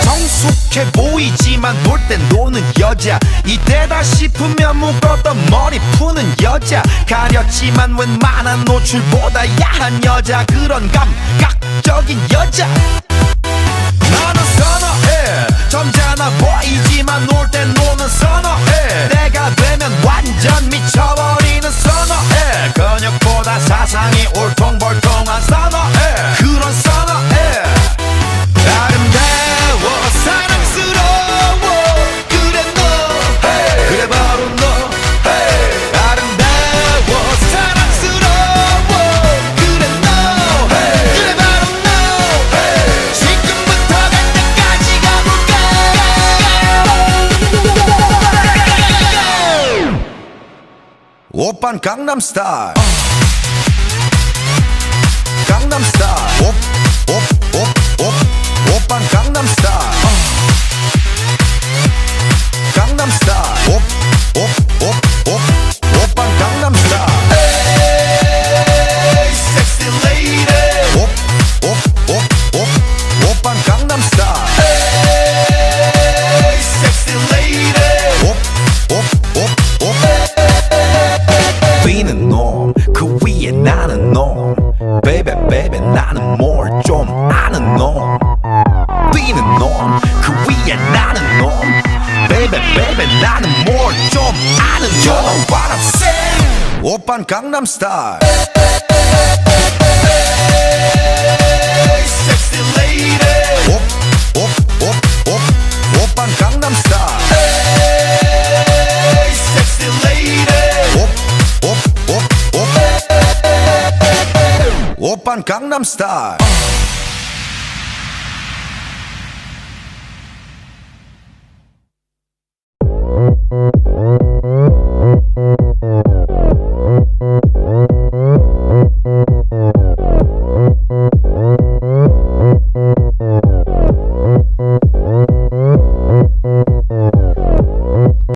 성숙해 보이지만 놀 땐 노는 여자, 이때다 싶으면 묶었던 머리 푸는 여자, 가렸지만 웬만한 노출보다 야한 여자, 그런 감각적인 여자 나는 선호해. 점잖아 보이지만 놀 땐 노는 선호해. 내가 되면 완전 미쳐버리는 선호해. 근육보다 사상이 울퉁불퉁한 선호해. 그런 선호해. 아름다워 사랑스러워 그래 너 hey. 그래 바로 너 hey. 아름다워 사랑스러워 그래 너 hey. 그래 바로 너 hey. 지금부터 갈 때까지 가볼까. 오빤 강남스타일 강남스타일 오빤 강남스타일 강남스타일 오빤 강남스타일 Hey sexy lady 오빤 강남스타일 Hey sexy lady 비는 놈 그 위에 나는 놈 Baby baby 나는 뭘 좀 아는 놈 비는 놈 그 위에 나는 놈 Baby baby 나는 뭘 좀 아는 놈 You know what I'm saying 오빤 강남스타일 Hey sexy lady 오빤 강남스타일 Hey sexy lady 오빤 강남스타일